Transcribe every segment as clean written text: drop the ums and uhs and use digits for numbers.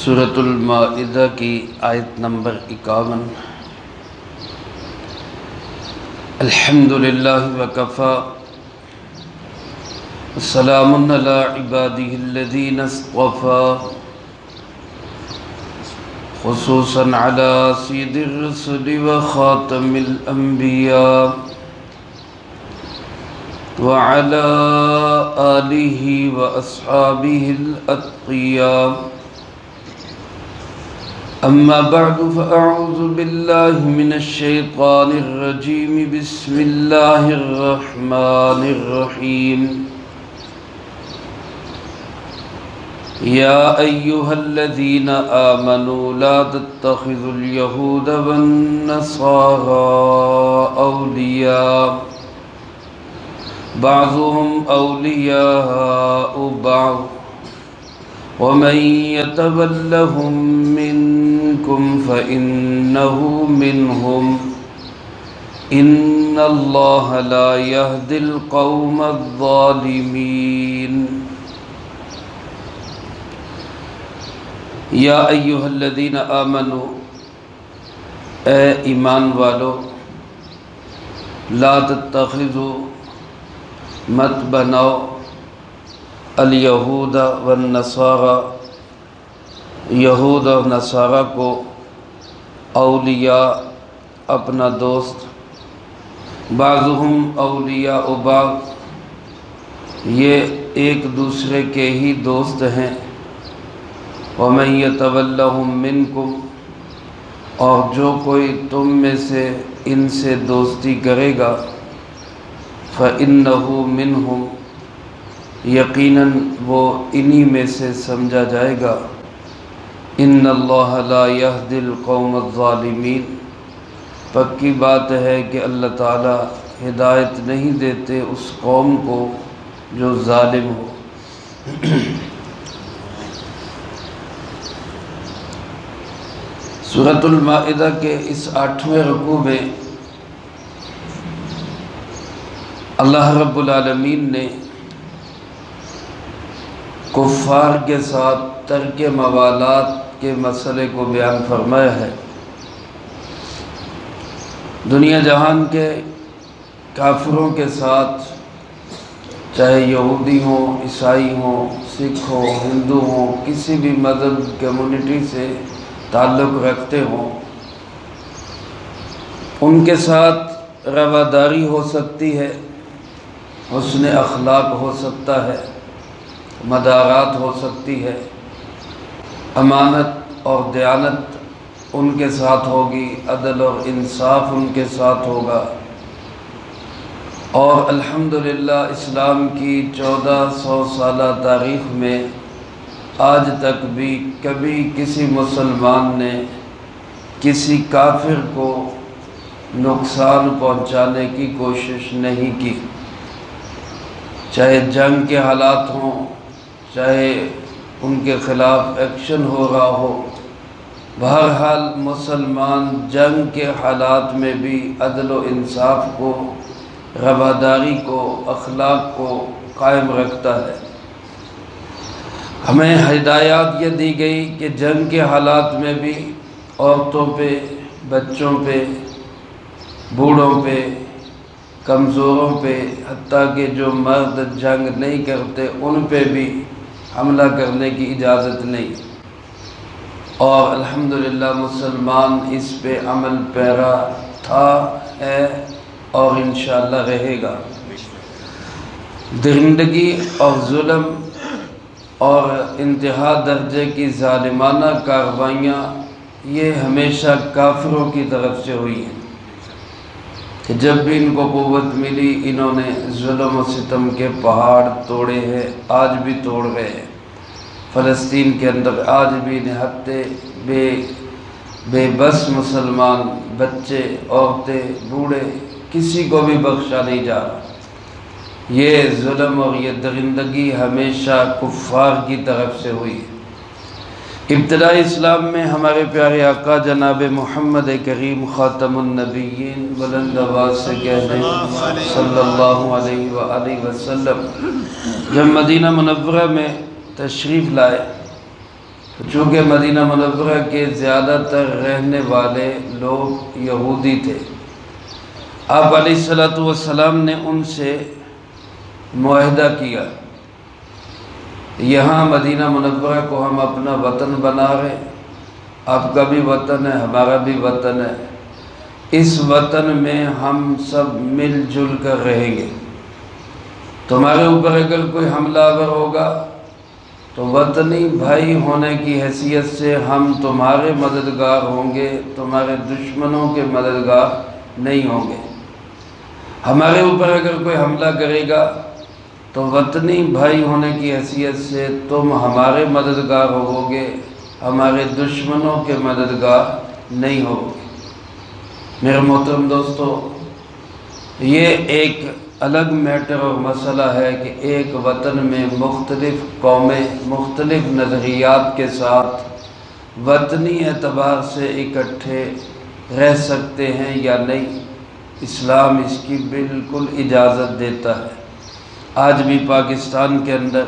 سورۃ المائدہ کی آیت نمبر 51۔ الحمدللہ وکفی وسلام علی عبادہ الذین اصطفی خصوصا علی سید الرسل وخاتم الانبیاء وعلى آلہ واصحابہ الاتقیاء۔ اما بعد فاعوذ باللہ من الشیطان الرجیم بسم اللہ الرحمن الرحیم۔ یا ایہا الذین آمنوا لا تتخذوا اليہود والنصارى اولیاء بعضهم اولیاء بعض ومن يتولهم منكم فإنه منهم إن الله لا يهدي القوم الظالمين۔ یا ایہا الذین آمنوا، اے ایمان والو، لا تتخذوا، مت بناؤ، الیہود والنصارى، یہود اور نصارہ کو، اولیاء، اپنا دوست، بعضهم اولیاء بعض، یہ ایک دوسرے کے ہی دوست ہیں، ومن یتولہم منکم، اور جو کوئی تم میں سے ان سے دوستی کرے گا، فإنہ منہم، یقیناً وہ انہی میں سے سمجھا جائے گا۔ ان اللہ لا یہدی القوم الظالمین، پکی بات ہے کہ اللہ تعالی ہدایت نہیں دیتے اس قوم کو جو ظالم ہو۔ سورۃ المائدہ کے اس 8ویں رکوع میں اللہ رب العالمین نے کفار کے ساتھ ترک موالات کے مسئلے کو بیان فرمایا ہے۔ دنیا جہان کے کافروں کے ساتھ، چاہے یہودی ہوں، عیسائی ہوں، سکھ ہوں، ہندو ہوں، کسی بھی مذہب کمیونٹی سے تعلق رکھتے ہوں، ان کے ساتھ رواداری ہو سکتی ہے، حسن اخلاق ہو سکتا ہے، مدارات ہو سکتی ہے، امانت اور دیانت ان کے ساتھ ہوگی، عدل اور انصاف ان کے ساتھ ہوگا، اور الحمدللہ اسلام کی 1400 سالہ تاریخ میں آج تک بھی کبھی کسی مسلمان نے کسی کافر کو نقصان پہنچانے کی کوشش نہیں کی، چاہے جنگ کے حالات ہوں، چاہے ان کے خلاف ایکشن ہو رہا ہو، بہرحال مسلمان جنگ کے حالات میں بھی عدل و انصاف کو، رواداری کو، اخلاق کو قائم رکھتا ہے۔ ہمیں ہدایات یہ دی گئی کہ جنگ کے حالات میں بھی عورتوں پہ، بچوں پہ، بوڑھوں پہ، کمزوروں پہ، حتیٰ کہ جو مرد جنگ نہیں کرتے ان پہ بھی حملہ کرنے کی اجازت نہیں، اور الحمدللہ مسلمان اس پہ عمل پیرا تھا، ہے اور انشاءاللہ رہے گا۔ درندگی اور ظلم اور انتہا درجے کی ظالمانہ کارروائیاں یہ ہمیشہ کافروں کی طرف سے ہوئی ہیں کہ جب بھی ان کو قوت ملی انہوں نے ظلم و ستم کے پہاڑ توڑے ہیں، آج بھی توڑ رہے ہیں۔ فلسطین کے اندر آج بھی نہتے بے بس مسلمان، بچے، عورتیں، بوڑھے، کسی کو بھی بخشا نہیں جا رہا۔ یہ ظلم اور یہ درندگی ہمیشہ کفار کی طرف سے ہوئی۔ ابتدائی اسلام میں ہمارے پیارے آقا جناب محمد کریم خاتم النبیین بلند آواز سے کہہ دیں صلی اللہ علیہ وآلہ وسلم، جب مدینہ منورہ میں تشریف لائے چونکہ مدینہ منورہ کے زیادہ تر رہنے والے لوگ یہودی تھے، آپ علیہ الصلوۃ والسلام نے ان سے معاہدہ کیا، یہاں مدینہ منورہ کو ہم اپنا وطن بنا رہے ہیں، آپ کا بھی وطن ہے، ہمارا بھی وطن ہے، اس وطن میں ہم سب مل جل کر رہیں گے، تمہارے اوپر اگر کوئی حملہ آور ہوگا تو وطنی بھائی ہونے کی حیثیت سے ہم تمہارے مددگار ہوں گے، تمہارے دشمنوں کے مددگار نہیں ہوں گے۔ ہمارے اوپر اگر کوئی حملہ کرے گا تو وطنی بھائی ہونے کی حیثیت سے تم ہمارے مددگار ہوگے، ہمارے دشمنوں کے مددگار نہیں ہوگے۔ میرے محترم دوستو، یہ ایک الگ میٹر اور مسئلہ ہے کہ ایک وطن میں مختلف قومیں مختلف نظریات کے ساتھ وطنی اعتبار سے اکٹھے رہ سکتے ہیں یا نہیں۔ اسلام اس کی بالکل اجازت دیتا ہے۔ آج بھی پاکستان کے اندر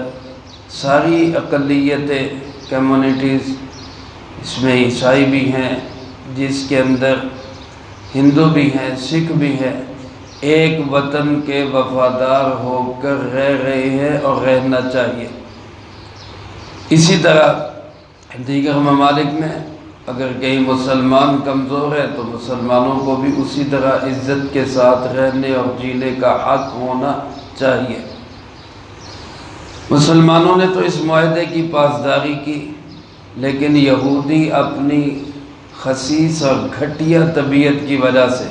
ساری اقلیتیں کمیونٹیز، اس میں عیسائی بھی ہیں، جس کے اندر ہندو بھی ہیں، سکھ بھی ہیں، ایک وطن کے وفادار ہو کر رہ رہے ہیں اور رہنا چاہیے۔ اسی طرح دیگر ممالک میں اگر کہیں مسلمان کمزور ہے تو مسلمانوں کو بھی اسی طرح عزت کے ساتھ رہنے اور جینے کا حق ہونا چاہیے۔ مسلمانوں نے تو اس معاہدے کی پاسداری کی، لیکن یہودی اپنی خسیس اور گھٹیا طبیعت کی وجہ سے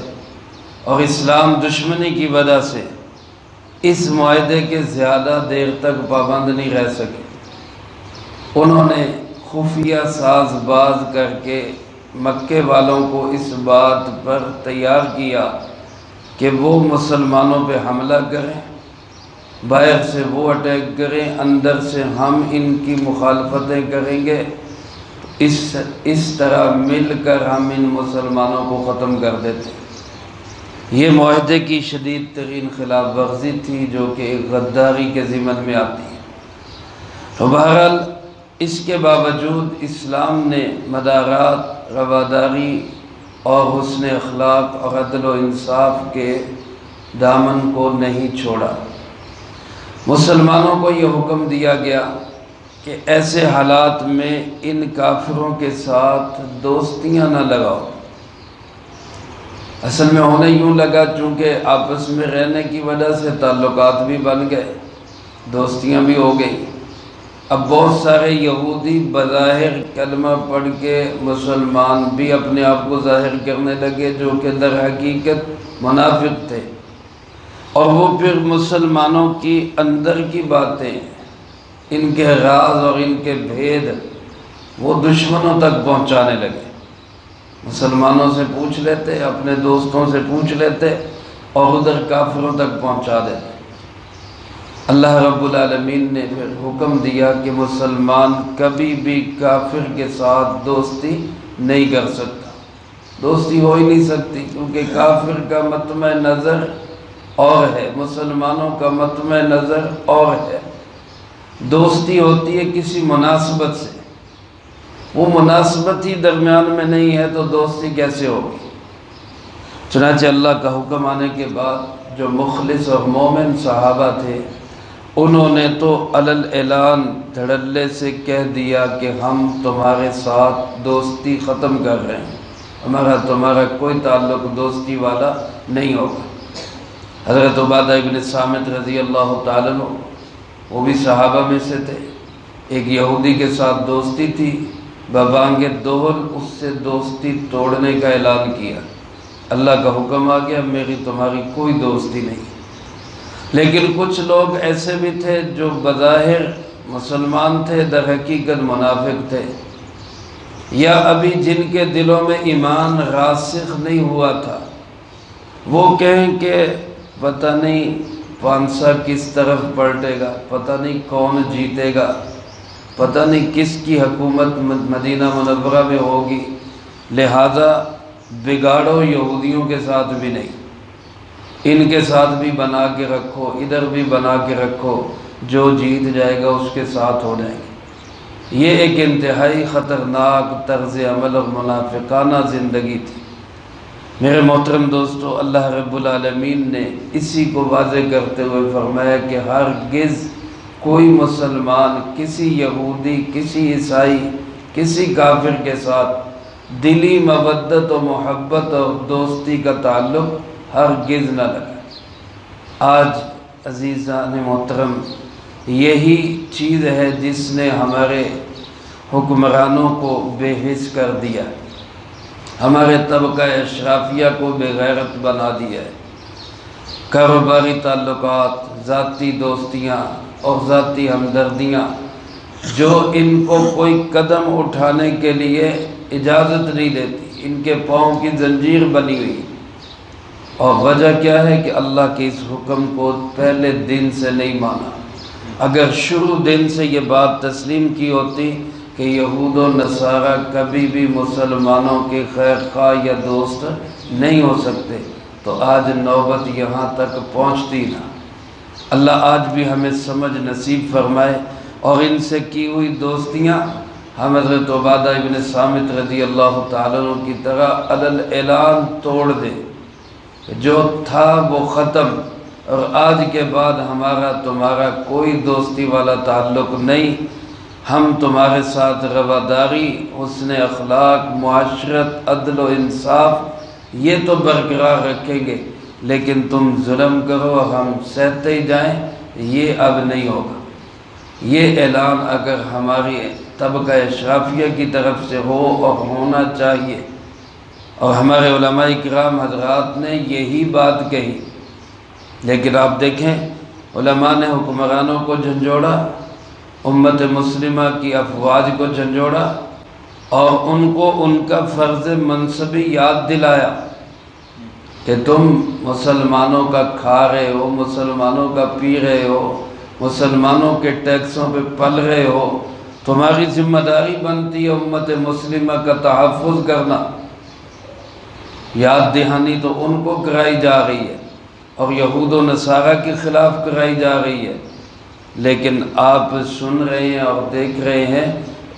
اور اسلام دشمنی کی وجہ سے اس معاہدے کے زیادہ دیر تک پابند نہیں رہ سکے۔ انہوں نے خفیہ ساز باز کر کے مکے والوں کو اس بات پر تیار کیا کہ وہ مسلمانوں پہ حملہ کریں، باہر سے وہ اٹیک کریں، اندر سے ہم ان کی مخالفتیں کریں گے، اس طرح مل کر ہم ان مسلمانوں کو ختم کر دیتے۔ یہ معاہدے کی شدید ترین خلاف ورزی تھی جو کہ ایک غداری کے ضمن میں آتی ہے۔ تو بہرحال اس کے باوجود اسلام نے مدارات، رواداری اور حسن اخلاق اور عدل و انصاف کے دامن کو نہیں چھوڑا۔ مسلمانوں کو یہ حکم دیا گیا کہ ایسے حالات میں ان کافروں کے ساتھ دوستیاں نہ لگاؤ۔ اصل میں ہونے یوں لگا چونکہ آپس میں رہنے کی وجہ سے تعلقات بھی بن گئے، دوستیاں بھی ہو گئی۔ اب بہت سارے یہودی بظاہر کلمہ پڑھ کے مسلمان بھی اپنے آپ کو ظاہر کرنے لگے، جو کہ در حقیقت منافق تھے، اور وہ پھر مسلمانوں کی اندر کی باتیں، ان کے راز اور ان کے بھید وہ دشمنوں تک پہنچانے لگے۔ مسلمانوں سے پوچھ لیتے، اپنے دوستوں سے پوچھ لیتے اور ادھر کافروں تک پہنچا دیتے۔ اللہ رب العالمین نے پھر حکم دیا کہ مسلمان کبھی بھی کافر کے ساتھ دوستی نہیں کر سکتا، دوستی ہو ہی نہیں سکتی، کیونکہ کافر کا مطمع نظر اور ہے، مسلمانوں کا مطمع نظر اور ہے۔ دوستی ہوتی ہے کسی مناسبت سے، وہ مناسبت ہی درمیان میں نہیں ہے تو دوستی کیسے ہوگی؟ چنانچہ اللہ کا حکم آنے کے بعد جو مخلص اور مومن صحابہ تھے، انہوں نے تو علل اعلان دھڑلے سے کہہ دیا کہ ہم تمہارے ساتھ دوستی ختم کر رہے ہیں، ہمارا تمہارا کوئی تعلق دوستی والا نہیں ہوگا۔ حضرت عبادہ ابن صامت رضی اللہ تعالیٰ عنہ، وہ بھی صحابہ میں سے تھے، ایک یہودی کے ساتھ دوستی تھی، ببانگ دوہل اس سے دوستی توڑنے کا اعلان کیا۔ اللہ کا حکم آ گیا، میری تمہاری کوئی دوستی نہیں۔ لیکن کچھ لوگ ایسے بھی تھے جو بظاہر مسلمان تھے، در حقیقت منافق تھے، یا ابھی جن کے دلوں میں ایمان راسخ نہیں ہوا تھا، وہ کہیں کہ پتہ نہیں پانسا کس طرف پلٹے گا، پتہ نہیں کون جیتے گا، پتہ نہیں کس کی حکومت مدینہ منورہ میں ہوگی، لہذا بگاڑو یہودیوں کے ساتھ بھی نہیں، ان کے ساتھ بھی بنا کے رکھو، ادھر بھی بنا کے رکھو، جو جیت جائے گا اس کے ساتھ ہو جائیں گے۔ یہ ایک انتہائی خطرناک طرز عمل اور منافقانہ زندگی تھی۔ میرے محترم دوستو، اللہ رب العالمین نے اسی کو واضح کرتے ہوئے فرمایا کہ ہرگز کوئی مسلمان کسی یہودی، کسی عیسائی، کسی کافر کے ساتھ دلی مودت و محبت اور دوستی کا تعلق ہرگز نہ لگائے۔ آج عزیزان محترم یہی چیز ہے جس نے ہمارے حکمرانوں کو بے حس کر دیا، ہمارے طبقہ اشرافیہ کو بے غیرت بنا دیا ہے۔ کاروباری تعلقات، ذاتی دوستیاں اور ذاتی ہمدردیاں جو ان کو کوئی قدم اٹھانے کے لیے اجازت نہیں دیتی، ان کے پاؤں کی زنجیر بنی ہوئی۔ اور وجہ کیا ہے کہ اللہ کے اس حکم کو پہلے دن سے نہیں مانا۔ اگر شروع دن سے یہ بات تسلیم کی ہوتی کہ یہود و نصارہ کبھی بھی مسلمانوں کے خیر خواہ یا دوست نہیں ہو سکتے تو آج نوبت یہاں تک پہنچتی نہ۔ اللہ آج بھی ہمیں سمجھ نصیب فرمائے اور ان سے کی ہوئی دوستیاں ہم حضرت عبادہ ابن صامت رضی اللہ تعالیٰ عنہ کی طرح عدل اعلان توڑ دے، جو تھا وہ ختم، اور آج کے بعد ہمارا تمہارا کوئی دوستی والا تعلق نہیں۔ ہم تمہارے ساتھ رواداری، حسن اخلاق، معاشرت، عدل و انصاف یہ تو برقرار رکھیں گے، لیکن تم ظلم کرو ہم سہتے ہی جائیں، یہ اب نہیں ہوگا۔ یہ اعلان اگر ہماری طبقہ اشرافیہ کی طرف سے ہو اور ہونا چاہیے، اور ہمارے علماء کرام حضرات نے یہی بات کہی، لیکن آپ دیکھیں علماء نے حکمرانوں کو جھنجھوڑا، امت مسلمہ کی افواج کو جھنجھوڑا، اور ان کو ان کا فرض منصبی یاد دلایا کہ تم مسلمانوں کا کھا رہے ہو، مسلمانوں کا پی رہے ہو، مسلمانوں کے ٹیکسوں پہ پل رہے ہو، تمہاری ذمہ داری بنتی ہے امت مسلمہ کا تحفظ کرنا۔ یاد دہانی تو ان کو کرائی جا رہی ہے اور یہود و نصارہ کے خلاف کرائی جا رہی ہے، لیکن آپ سن رہے ہیں اور دیکھ رہے ہیں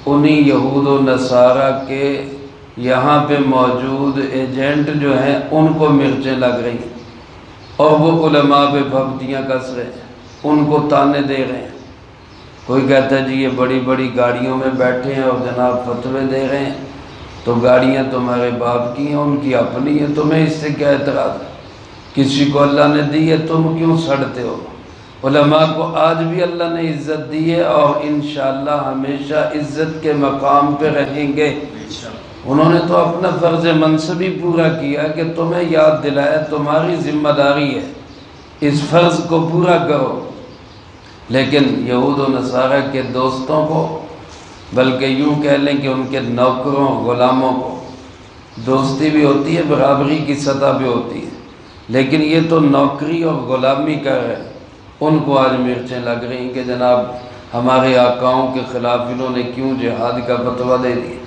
انہی یہود و نصارہ کے یہاں پہ موجود ایجنٹ جو ہیں ان کو مرچیں لگ رہی ہیں، اور وہ علماء پہ بھبتیاں کس رہے ہیں، ان کو تانے دے رہے ہیں۔ کوئی کہتا ہے جی یہ بڑی بڑی گاڑیوں میں بیٹھے ہیں اور جناب فتوے دے رہے ہیں، تو گاڑیاں تمہارے باپ کی ہیں، ان کی اپنی ہیں، تمہیں اس سے کیا اعتراض ہے؟ کسی کو اللہ نے دی ہے، تم کیوں سڑتے ہو؟ علماء کو آج بھی اللہ نے عزت دی ہے اور انشاءاللہ ہمیشہ عزت کے مقام پہ رہیں گے۔ انہوں نے تو اپنا فرض منصبی پورا کیا کہ تمہیں یاد دلایا، تمہاری ذمہ داری ہے، اس فرض کو پورا کرو۔ لیکن یہود و نصارہ کے دوستوں کو، بلکہ یوں کہہ لیں کہ ان کے نوکروں غلاموں کو دوستی بھی ہوتی ہے، برابری کی سطح بھی ہوتی ہے، لیکن یہ تو نوکری اور غلامی کر رہے ہیں، ان کو آج مرچیں لگ رہی ہیں کہ جناب ہمارے آقاؤں کے خلاف انہوں نے کیوں جہاد کا فتویٰ دے دیا۔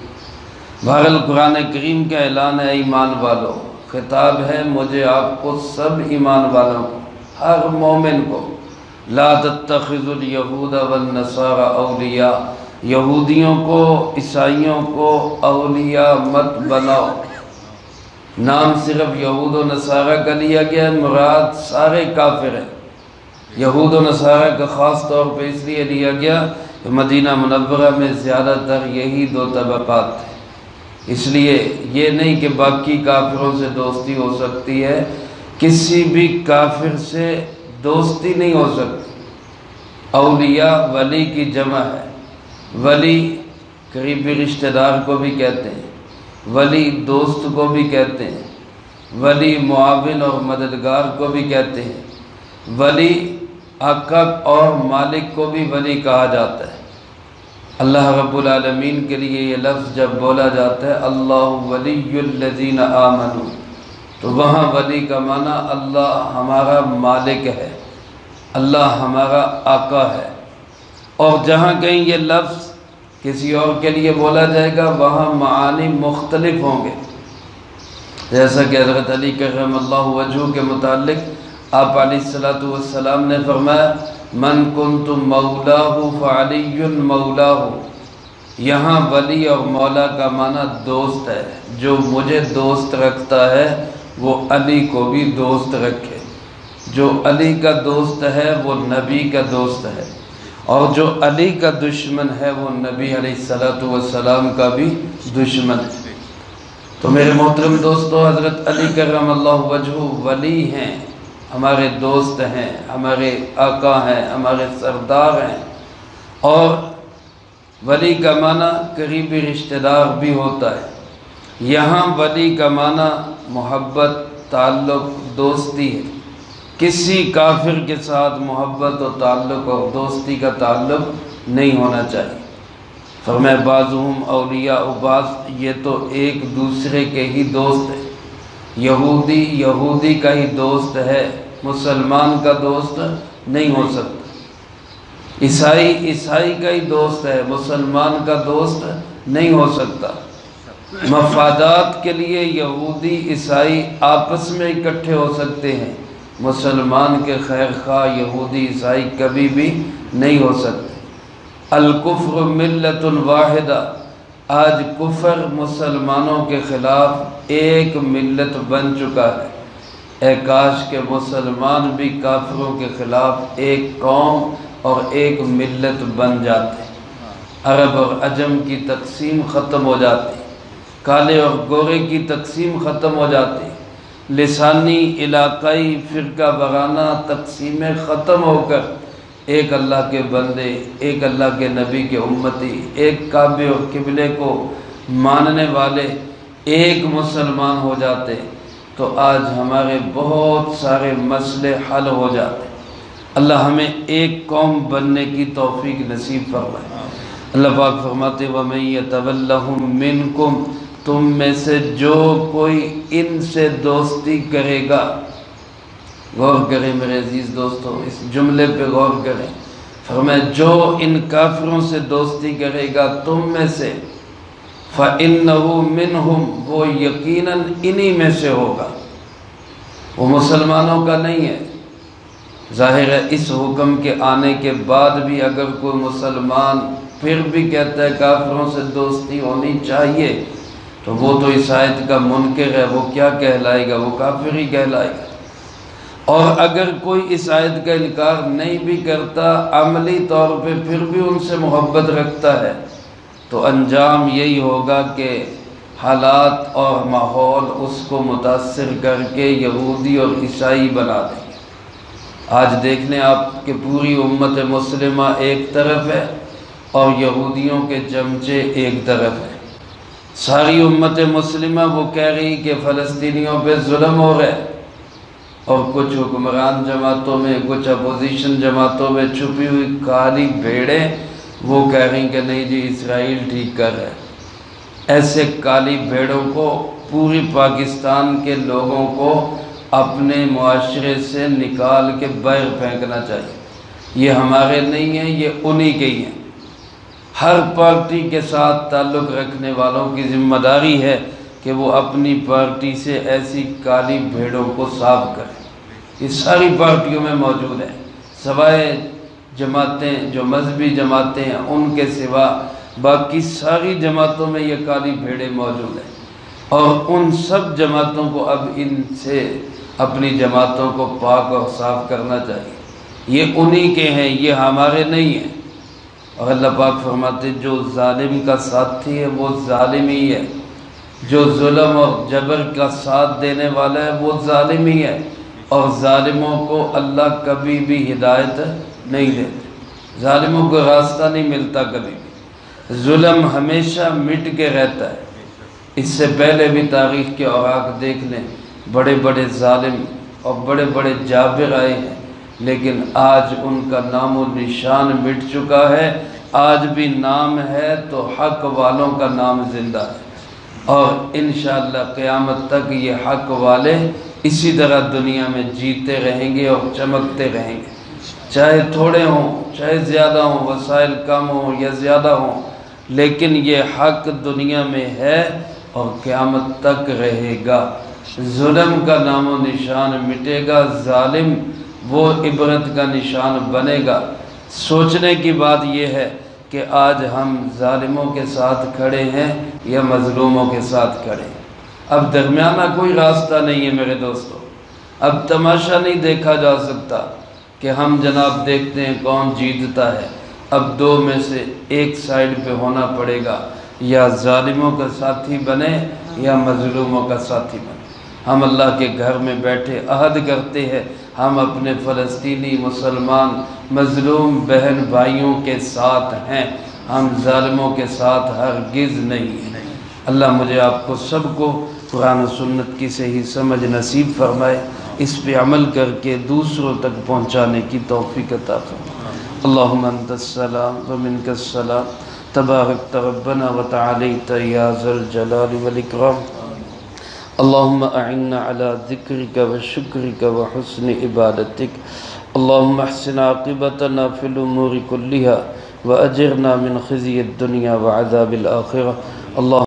بہرحال قرآن کریم کا اعلان ہے ایمان والو، خطاب ہے مجھے آپ کو سب ایمان والوں کو، ہر مومن کو، لا تتخذوا الیہود والنصارى اولیاء، یہودیوں کو عیسائیوں کو اولیاء مت بناؤ۔ نام صرف یہود و نصارہ کا لیا گیا، مراد سارے کافر ہیں۔ یہود و نصارہ کا خاص طور پہ اس لیے لیا گیا کہ مدینہ منورہ میں زیادہ تر یہی دو طبقات تھے، اس لیے یہ نہیں کہ باقی کافروں سے دوستی ہو سکتی ہے، کسی بھی کافر سے دوستی نہیں ہو سکتی۔ اولیاء ولی کی جمع ہے، ولی قریبی رشتہ دار کو بھی کہتے ہیں، ولی دوست کو بھی کہتے ہیں، ولی معاون اور مددگار کو بھی کہتے ہیں، ولی آقا اور مالک کو بھی ولی کہا جاتا ہے۔ اللہ رب العالمین کے لیے یہ لفظ جب بولا جاتا ہے اللہ ولی الذین آمنوا، تو وہاں ولی کا معنی اللہ ہمارا مالک ہے، اللہ ہمارا آقا ہے۔ اور جہاں کہیں یہ لفظ کسی اور کے لیے بولا جائے گا وہاں معانی مختلف ہوں گے، جیسا کہ حضرت علی کرم اللہ وجہہ کے متعلق آپ علیہ السلام نے فرمایا من کنت مولاہ فعلی مولاہ، یہاں ولی اور مولا کا معنی دوست ہے۔ جو مجھے دوست رکھتا ہے وہ علی کو بھی دوست رکھے۔ جو علی کا دوست ہے وہ نبی کا دوست ہے، اور جو علی کا دشمن ہے وہ نبی علیہ السلام کا بھی دشمن ہے۔ تو میرے محترم دوستو، حضرت علی کرم اللہ وجہہ ولی ہیں، ہمارے دوست ہیں، ہمارے آقا ہیں، ہمارے سردار ہیں۔ اور ولی کا معنی قریبی رشتہ دار بھی ہوتا ہے۔ یہاں ولی کا معنی محبت، تعلق، دوستی ہے۔ کسی کافر کے ساتھ محبت و تعلق اور دوستی کا تعلق نہیں ہونا چاہیے۔ فرمایا بعضهم اولیاء بعض، یہ تو ایک دوسرے کے ہی دوست ہے۔ یہودی یہودی کا ہی دوست ہے، مسلمان کا دوست نہیں ہو سکتا۔ عیسائی عیسائی کا ہی دوست ہے، مسلمان کا دوست نہیں ہو سکتا۔ مفادات کے لیے یہودی عیسائی آپس میں اکٹھے ہو سکتے ہیں، مسلمان کے خیر خواہ یہودی عیسائی کبھی بھی نہیں ہو سکتے۔ الکفر ملت واحدہ، آج کفر مسلمانوں کے خلاف ایک ملت بن چکا ہے۔ اے کاش کہ مسلمان بھی کافروں کے خلاف ایک قوم اور ایک ملت بن جاتے، عرب اور عجم کی تقسیم ختم ہو جاتی، کالے اور گورے کی تقسیم ختم ہو جاتی، لسانی علاقائی فرقہ وارانہ تقسیمیں ختم ہو کر ایک اللہ کے بندے، ایک اللہ کے نبی کے امتی، ایک کعبے اور قبلے کو ماننے والے ایک مسلمان ہو جاتے تو آج ہمارے بہت سارے مسئلے حل ہو جاتے۔ اللہ ہمیں ایک قوم بننے کی توفیق نصیب فرمائے۔ اللہ پاک فرماتے وَمَن يَتَوَلَّهُم مِّنكُمْ، تم میں سے جو کوئی ان سے دوستی کرے گا۔ غور کریں میرے عزیز دوستو، اس جملے پہ غور کریں۔ فرمایا جو ان کافروں سے دوستی کرے گا تم میں سے، فَإِنَّهُ مِنْهُمْ، وہ یقیناً انہی میں سے ہوگا، وہ مسلمانوں کا نہیں ہے۔ ظاہر ہے اس حکم کے آنے کے بعد بھی اگر کوئی مسلمان پھر بھی کہتا ہے کافروں سے دوستی ہونی چاہیے تو وہ تو اس آیت کا منکر ہے، وہ کیا کہلائے گا؟ وہ کافر ہی کہلائے گا۔ اور اگر کوئی اس آیت کا انکار نہیں بھی کرتا، عملی طور پہ پھر بھی ان سے محبت رکھتا ہے، تو انجام یہی ہوگا کہ حالات اور ماحول اس کو متاثر کر کے یہودی اور عیسائی بنا دیں گے۔ آج دیکھ لیں آپ کہ پوری امت مسلمہ ایک طرف ہے اور یہودیوں کے چمچے ایک طرف ہیں۔ ساری امت مسلمہ وہ کہہ رہی کہ فلسطینیوں پہ ظلم ہو رہا ہے، اور کچھ حکمران جماعتوں میں، کچھ اپوزیشن جماعتوں میں چھپی ہوئی کالی بھیڑیں وہ کہہ رہی کہ نہیں جی اسرائیل ٹھیک کر رہا ہے۔ ایسے کالی بھیڑوں کو پوری پاکستان کے لوگوں کو اپنے معاشرے سے نکال کے باہر پھینکنا چاہیے۔ یہ ہمارے نہیں ہیں، یہ انہی کے ہی ہیں۔ ہر پارٹی کے ساتھ تعلق رکھنے والوں کی ذمہ داری ہے کہ وہ اپنی پارٹی سے ایسی کالی بھیڑوں کو صاف کریں۔ یہ ساری پارٹیوں میں موجود ہیں، سوائے جماعتیں جو مذہبی جماعتیں ہیں ان کے سوا باقی ساری جماعتوں میں یہ کالی بھیڑیں موجود ہیں، اور ان سب جماعتوں کو اب ان سے اپنی جماعتوں کو پاک اور صاف کرنا چاہیے۔ یہ انہی کے ہیں، یہ ہمارے نہیں ہیں۔ اور اللہ پاک فرماتے جو ظالم کا ساتھی ہے وہ ظالم ہی ہے، جو ظلم اور جبر کا ساتھ دینے والا ہے وہ ظالم ہی ہے، اور ظالموں کو اللہ کبھی بھی ہدایت نہیں دیتے، ظالموں کو راستہ نہیں ملتا کبھی بھی۔ ظلم ہمیشہ مٹ کے رہتا ہے۔ اس سے پہلے بھی تاریخ کے اوراق دیکھ لیں، بڑے بڑے ظالم اور بڑے بڑے جابر آئے ہیں، لیکن آج ان کا نام و نشان مٹ چکا ہے۔ آج بھی نام ہے تو حق والوں کا نام زندہ ہے، اور انشاءاللہ قیامت تک یہ حق والے اسی طرح دنیا میں جیتے رہیں گے اور چمکتے رہیں گے، چاہے تھوڑے ہوں چاہے زیادہ ہوں، وسائل کم ہوں یا زیادہ ہوں، لیکن یہ حق دنیا میں ہے اور قیامت تک رہے گا۔ ظلم کا نام و نشان مٹے گا، ظالم وہ عبرت کا نشان بنے گا۔ سوچنے کی بات یہ ہے کہ آج ہم ظالموں کے ساتھ کھڑے ہیں یا مظلوموں کے ساتھ کھڑے ہیں۔ اب درمیانہ کوئی راستہ نہیں ہے میرے دوستو۔ اب تماشا نہیں دیکھا جا سکتا کہ ہم جناب دیکھتے ہیں کون جیتتا ہے۔ اب دو میں سے ایک سائیڈ پہ ہونا پڑے گا، یا ظالموں کا ساتھی بنے یا مظلوموں کا ساتھی بنے۔ ہم اللہ کے گھر میں بیٹھے عہد کرتے ہیں ہم اپنے فلسطینی مسلمان مظلوم بہن بھائیوں کے ساتھ ہیں، ہم ظالموں کے ساتھ ہرگز نہیں ہیں۔ اللہ مجھے آپ کو سب کو قرآن و سنت کی صحیح سمجھ نصیب فرمائے، اس پہ عمل کر کے دوسروں تک پہنچانے کی توفیق عطا فرمائے۔ اللہم انت السلام ومنک السلام تبارکت ربنا وتعالیت یا ذا الجلال والاکرام۔ اللہم اعنا علی ذکرک وشکرک وحسن عبادتک۔ اللہم احسن عاقبتنا فی الامور کلها واجرنا من خزی الدنیا وعذاب الآخرہ۔